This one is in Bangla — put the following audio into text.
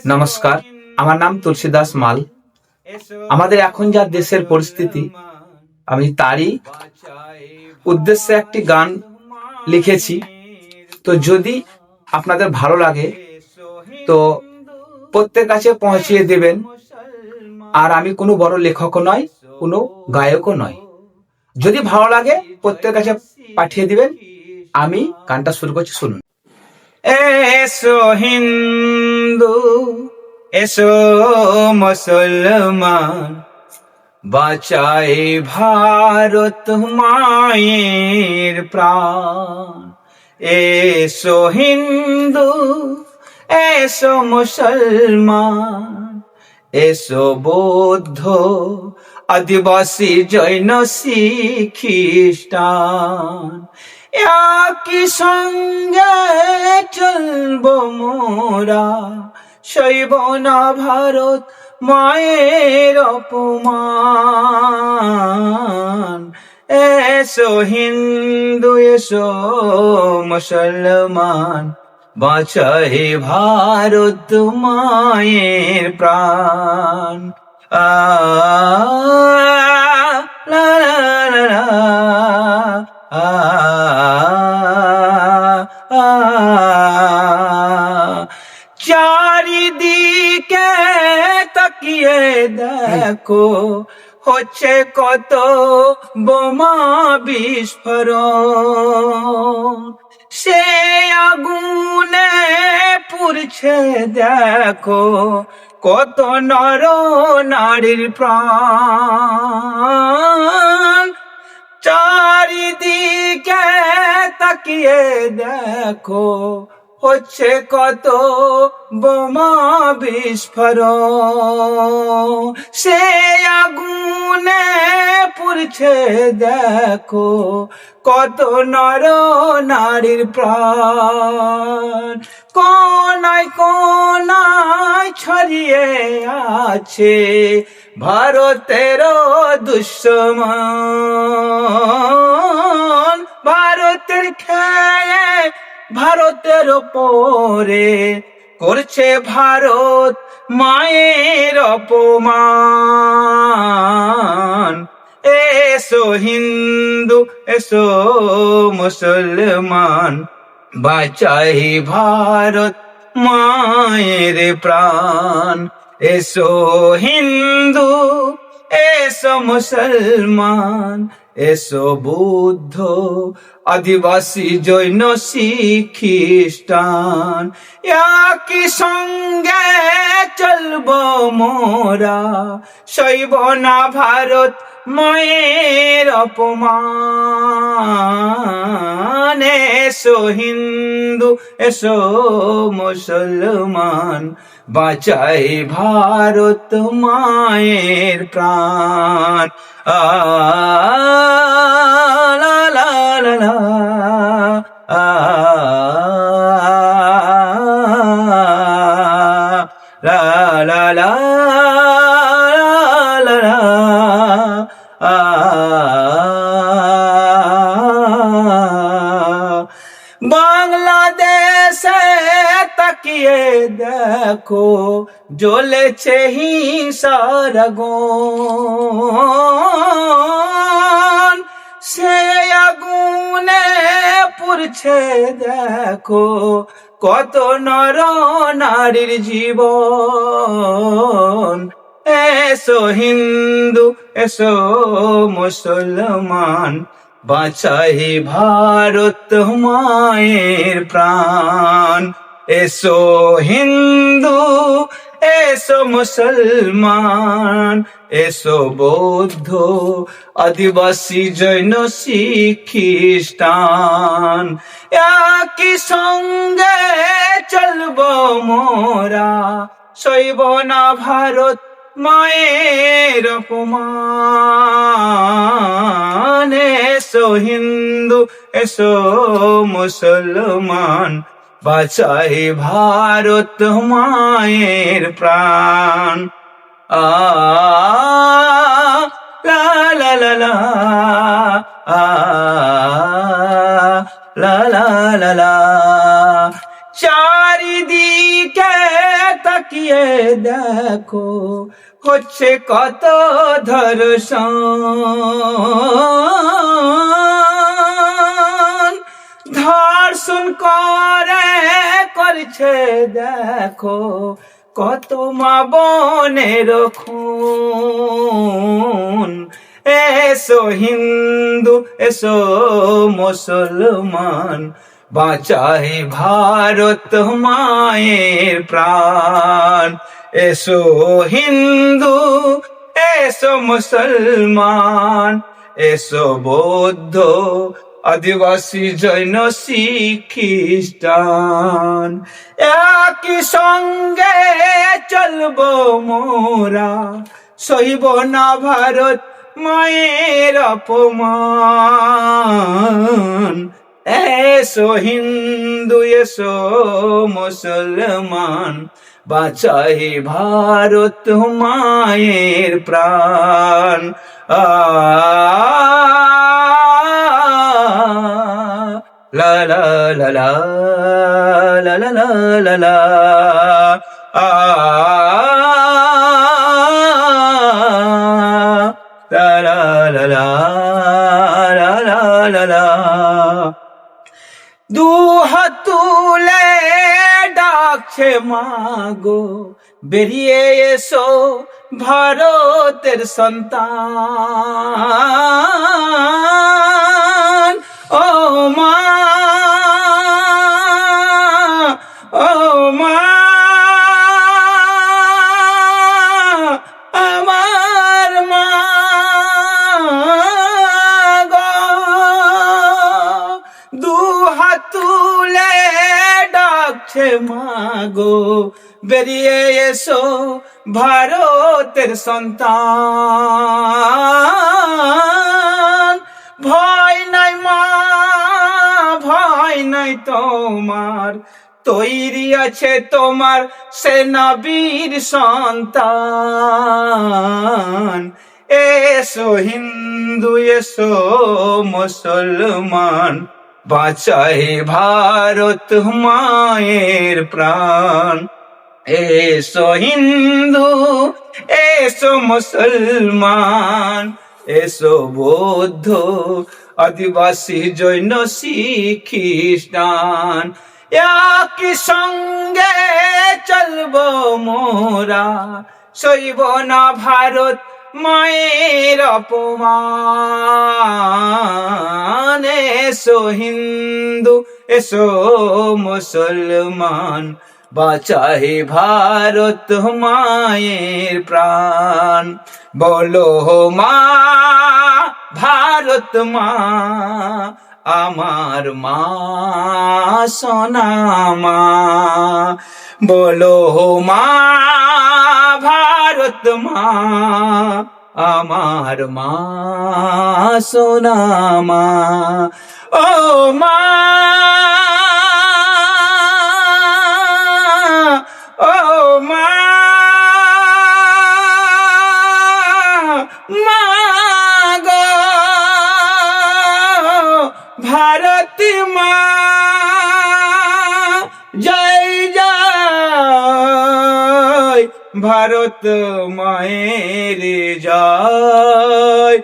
নমস্কার, আমার নাম তুলসীদাস মাল। আমাদের এখন যা দেশের পরিস্থিতি, আমি তারই উদ্দেশ্যে একটি গান লিখেছি। তো যদি আপনাদের ভালো লাগে তো প্রত্যেকের কাছে পৌঁছিয়ে দেবেন। আর আমি কোনো বড় লেখকও নয়, কোনো গায়কও নয়। যদি ভালো লাগে প্রত্যেকের কাছে পাঠিয়ে দিবেন। আমি গানটা শুরু করছি, শুনুন। এসো হিন্দু, এসো মুসলমান, বাঁচাই ভারত মায়ের প্রাণ। এসো হিন্দু, এসো মুসলমান, এসো বৌদ্ধ, আদিবাসী, জৈন, শিখ, খ্রিস্টান, একই সঙ্গে চলবো মোরা, সইব না ভারত মায়ের অপমান। এসো হিন্দু, এসো মুসলমান, বাঁচাই ভারত মায়ের প্রাণ। লা লা লা লা, চারিদিকে তাকিয়ে দেখো, হচ্ছে কত বোমা বিস্ফোরণ। সে আগুনে পুড়ছে দেখো, কত নর নারীর প্রাণ। চারিদিকে তাকিয়ে দেখো, হচ্ছে কত বোমা বিস্ফোরণ। সে আগুনে পুড়ছে দেখো, কত নর নারীর প্রাণ। কোনায় কোনায় ছড়িয়ে আছে ভারতের দুশ্মন। ভারতের খেয়ে ভারতের ওপরে করছে ভারত মায়ের অপমান। এসো হিন্দু, এসো মুসলমান, বাঁচাই ভারত মায়ের প্রাণ। এসো হিন্দু, এসো মুসলমান, এসো বৌদ্ধ, আদিবাসী, জৈন, শিখ, খ্রিস্টান, একই সঙ্গে চলবো মোরা, সইব না ভারত মায়ের অপমান। এসো হিন্দু, এসো মুসলমান, বাঁচাই ভারত মায়ের প্রাণ। লা লা লা লা, লা লা লা লা লা, বাংলাদেশে তাকিয়ে দেখো, জ্বলেছে হিংসার আগুন। সে আগুনে পুড়ছে দেখো, কত নর নারীর জীবন। এসো হিন্দু, এসো মুসলমান, বাঁচাই ভারত মায়ের প্রাণ। এসো হিন্দু, এসো মুসলমান, এসো বৌদ্ধ, আদিবাসী, জৈন, শিখ, খ্রিস্টান, একই সঙ্গে চলবো মোরা, সইব না ভারত মায়ের অপমান। এসো হিন্দু, এসো মুসলমান, বাঁচাই ভারত মায়ের প্রাণ। লা লা লা লা, লা লা লা লা। চারিদিকে তাকিয়ে দেখো হচ্ছে কত ধর্ষণ, ধর্ষণ করে করছে দেখো কত মা বোনের খুন। এসো হিন্দু এসো মুসলমান, বাঁচাই ভারত মায়ের প্রাণ। এসো হিন্দু এসো মুসলমান, এসো বৌদ্ধ আদিবাসী জৈন শিখ খ্রিস্টান, একই সঙ্গে চলবো মোরা, সইব না ভারত মায়ের অপমান। এসো হিন্দু এসো মুসলমান, বাঁচাই ভারত মায়ের প্রাণ। লা লা লা লা লা লা লা লা লা লা লা লা লা লা লা লা। দু হাত তুলে ডাকছে মাগো, বেরিয়ে এসো ভারতের সন্তান। ও মা ও মা আমার মা গো, দু হাত তুলে ডাকছে মাগো, বেরিয়ে এসো ভারতের সন্তান। ভয় নাই মা ভয় নাই তোমার, তৈরি আছে তোমার সেনাবীর সন্তান। এসো হিন্দু এসো মুসলমান, বাঁচাই ভারত মায়ের প্রাণ। এসো হিন্দু এসো মুসলমান, এসো বৌদ্ধ আদিবাসী জৈন শিখ খ্রিস্টান, একই সঙ্গে চলবো মোরা, সইব না ভারত মায়ের অপমান। এসো হিন্দু এসো মুসলমান, বাঁচাই ভারত মায়ের প্রাণ। বলো মা ভারত মা, আমার মা সোনা মা। বলো মা ভারত মা, আমার মা সোনা মা। ও মা ও মা মা গো, ভারতী মা জয় জয়, ভারত মায়ের জয়।